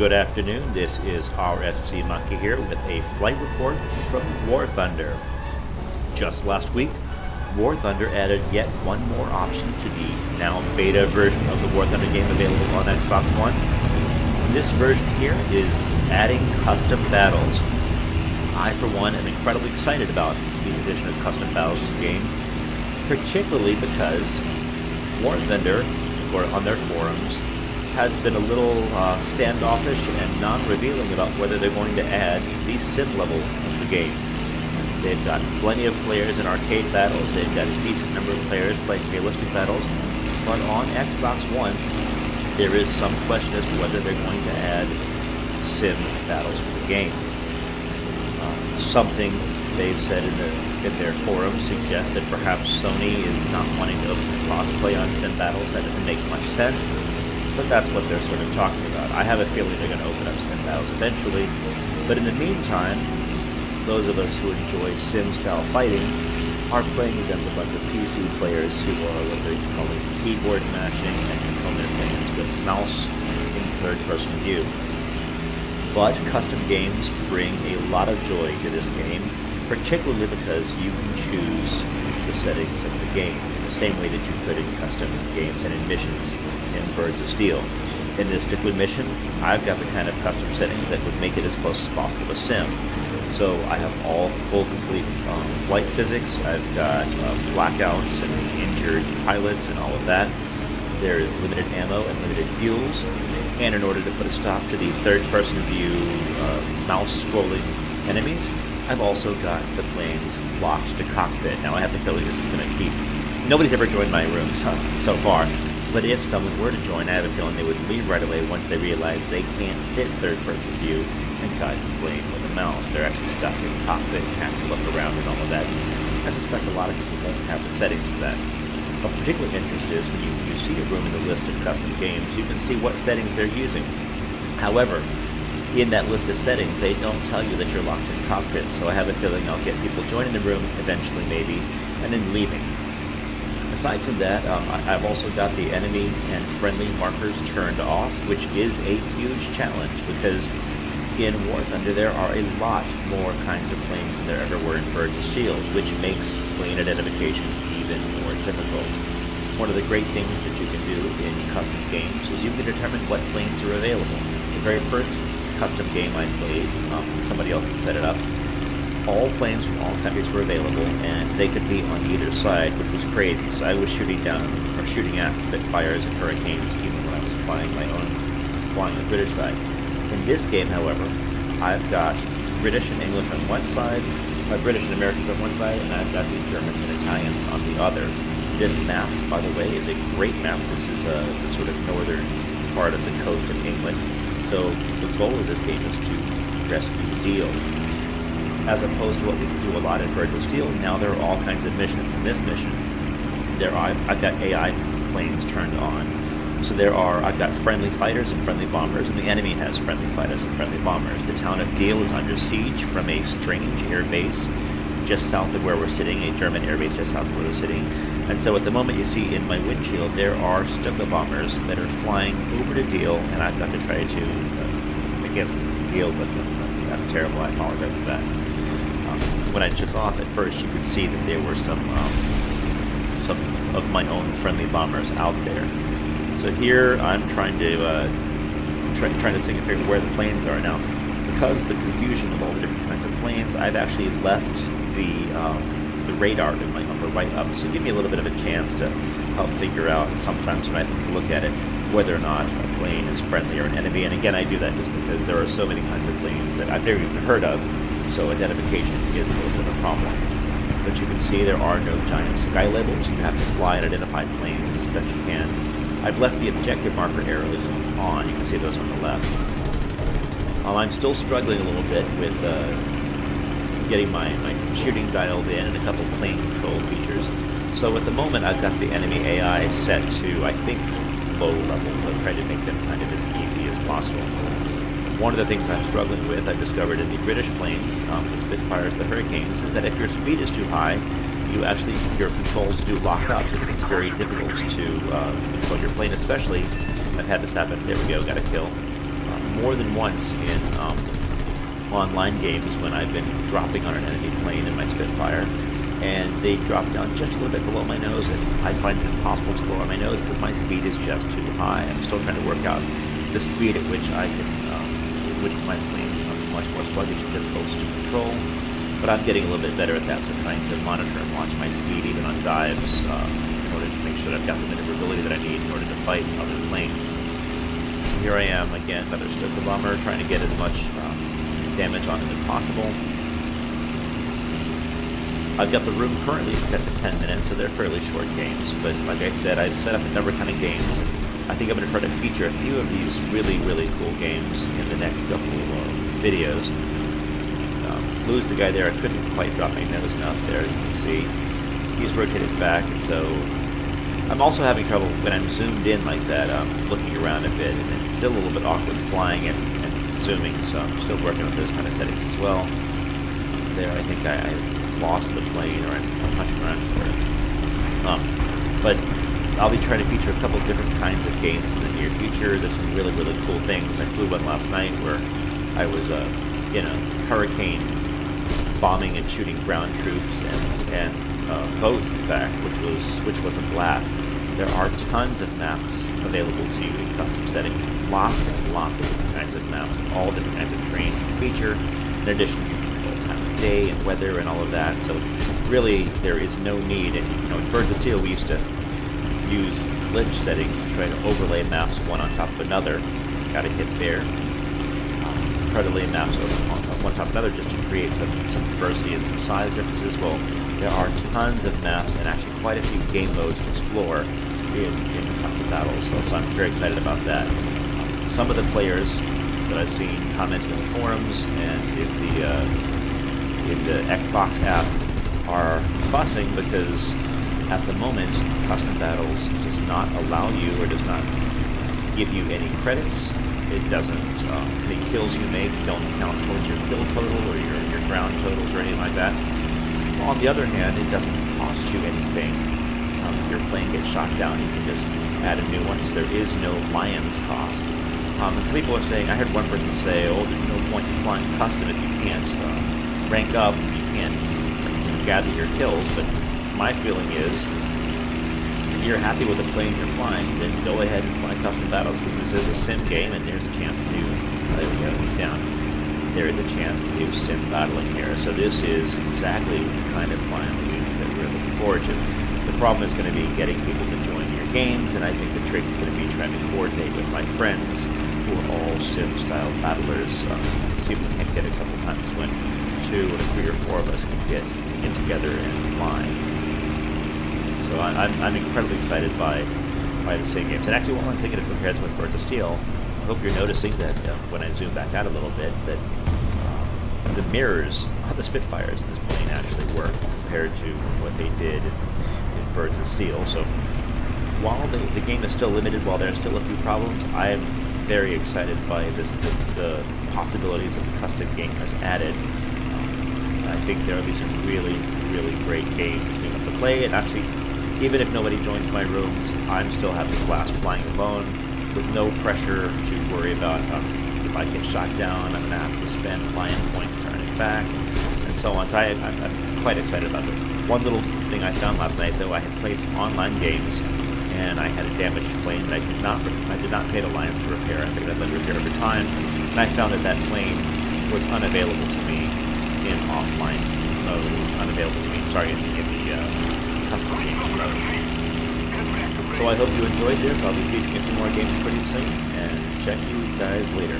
Good afternoon, this is RFC Monkey here with a flight report from War Thunder. Just last week, War Thunder added yet one more option to the now beta version of the War Thunder game available on Xbox One. This version here is adding custom battles. I, for one, am incredibly excited about the addition of custom battles to the game, particularly because War Thunder, or on their forums, has been a little standoffish and non-revealing about whether they're going to add the sim level of the game. They've got plenty of players in arcade battles, they've got a decent number of players playing realistic battles, but on Xbox One, there is some question as to whether they're going to add sim battles to the game. Something they've said in their forum suggests that perhaps Sony is not wanting to open crossplay on sim battles. That doesn't make much sense, but that's what they're sort of talking about. I have a feeling they're going to open up sim battles eventually, but in the meantime, those of us who enjoy sim-style fighting are playing against a bunch of PC players who are what they're calling keyboard mashing and controlling their games with mouse in third-person view. But custom games bring a lot of joy to this game, particularly because you can choose the settings of the game in the same way that you could in custom games and in missions in Birds of Steel. In this particular mission, I've got the kind of custom settings that would make it as close as possible to sim. So I have all full complete flight physics, I've got blackouts and injured pilots and all of that. There is limited ammo and limited fuels, and in order to put a stop to the third-person view mouse-scrolling enemies, I've also got the planes locked to cockpit. Now I have the feeling this is going to keep... Nobody's ever joined my room so far, but if someone were to join, I have a feeling they would leave right away once they realize they can't sit third-person view and guide the plane with a mouse. They're actually stuck in cockpit and have to look around and all of that. I suspect a lot of people don't have the settings for that. Of particular interest is when you see a room in the list of custom games, you can see what settings they're using. However, in that list of settings, they don't tell you that you're locked in cockpit, so I have a feeling I'll get people joining the room eventually maybe, and then leaving. Aside from that, I've also got the enemy and friendly markers turned off, which is a huge challenge because in War Thunder there are a lot more kinds of planes than there ever were in Birds of Steel, which makes plane identification even more difficult. One of the great things that you can do in custom games is you can determine what planes are available. The very first custom game I played, somebody else had set it up, all planes from all countries were available, and they could be on either side, which was crazy. So I was shooting at Spitfires and Hurricanes even when I was flying the British side. In this game, however, I've got British and English on one side, British and Americans on one side, and I've got the Germans and Italians on the other. This map, by the way, is a great map. This is the sort of northern part of the coast of England. So the goal of this game is to rescue Deal. As opposed to what we can do a lot in Birds of Steel, now there are all kinds of missions. In this mission, I've got AI planes turned on. So I've got friendly fighters and friendly bombers, and the enemy has friendly fighters and friendly bombers. The town of Deal is under siege from a strange air base just south of where we're sitting, a German air base just south of where we're sitting. And so at the moment you see in my windshield, there are Stuka bombers that are flying over to Deal, and I've got to try to deal with them. That's terrible, I apologize for that. When I took off at first, you could see that there were some of my own friendly bombers out there. So here I'm trying to figure where the planes are now. Because of the confusion of all the different kinds of planes, I've actually left the radar in my upper right up, so give me a little bit of a chance to help figure out sometimes when I think to look at it whether or not a plane is friendly or an enemy. And again, I do that just because there are so many kinds of planes that I've never even heard of, so identification is a little bit of a problem. But you can see there are no giant sky labels. You have to fly and identify planes as best you can. I've left the objective marker arrows on. You can see those on the left. I'm still struggling a little bit with getting my shooting dialed in and a couple plane control features. So at the moment I've got the enemy AI set to, I think, low level. I've tried to make them kind of as easy as possible. One of the things I'm struggling with, I've discovered in the British planes, the Spitfires, the Hurricanes, is that if your speed is too high, your controls do lock up. So it's very difficult to control your plane, especially, I've had this happen, there we go, got a kill. more than once in online games when I've been dropping on an enemy plane in my Spitfire, and they drop down just a little bit below my nose, and I find it impossible to lower my nose because my speed is just too high. I'm still trying to work out the speed at which I can, which my plane becomes much more sluggish and difficult to control. But I'm getting a little bit better at that, so trying to monitor and watch my speed even on dives in order to make sure that I've got the maneuverability that I need in order to fight other planes. So here I am again, another Stuka bomber, trying to get as much damage on him as possible. I've got the room currently set to 10 minutes, so they're fairly short games, but like I said, I've set up a number of kind of games. I think I'm going to try to feature a few of these really, really cool games in the next couple of videos. Lose the guy there, I couldn't quite drop my nose enough there, you can see. He's rotated back, and so I'm also having trouble when I'm zoomed in like that, looking around a bit, and it's still a little bit awkward flying and zooming, so I'm still working on those kind of settings as well. There, I think I lost the plane, or I'm hunting around for it. But I'll be trying to feature a couple of different kinds of games in the near future. There's some really, really cool things. I flew one last night where I was in a hurricane bombing and shooting ground troops and boats, in fact, which was a blast. There are tons of maps available to you in custom settings. Lots and lots of different kinds of maps, all different kinds of terrains to feature. In addition, you can control time of day and weather and all of that. So really, there is no need. And in Birds of Steel, we used to use glitch settings to try to overlay maps one on top of another. Got to hit there. Try to lay maps over one top of another just to create some diversity and some size differences. Well, there are tons of maps and actually quite a few game modes to explore in custom battles, so I'm very excited about that. Some of the players that I've seen commenting on the forums and in the Xbox app are fussing because at the moment custom battles does not allow you or does not give you any credits. It doesn't, any kills you make don't count towards your kill total or your ground totals or anything like that. Well, on the other hand, it doesn't cost you anything. If your plane gets shot down, you can just add a new one, so there is no Lions cost. And some people are saying, I heard one person say, oh, there's no point in flying custom if you can't rank up, you can't gather your kills, but my feeling is, if you're happy with the plane you're flying, then go ahead and fly custom battles, because this is a sim game, and there's a chance to do, there we go, he's down. There is a chance to do sim battling here, so this is exactly the kind of flying that we're looking forward to. The problem is going to be getting people to join your games, and I think the trick is going to be trying to coordinate with my friends who are all sim-style battlers, see if we can get a couple times when 2 or 3 or 4 of us can get in together and fly. So I'm incredibly excited by the sim games. And actually, while I'm thinking of comparison with Birds of Steel, I hope you're noticing that when I zoom back out a little bit, that the mirrors on the Spitfires in this plane actually work compared to what they did in Birds of Steel. So while the game is still limited, while there are still a few problems, I am very excited by the possibilities that the custom game has added. I think there will be some really, really great games being able to play, and actually, even if nobody joins my rooms, I'm still having a blast flying alone with no pressure to worry about if I get shot down, I'm going to have to spend Lion points turning back, and so on. So I'm quite excited about this. One little thing I found last night, though, I had played some online games, and I had a damaged plane that I did not pay the Lions to repair. I figured I'd let it repair over time, and I found that plane was unavailable to me in offline mode. It was unavailable to me, in the custom games mode. So I hope you enjoyed this. I'll be featuring a few more games pretty soon, and check you guys later.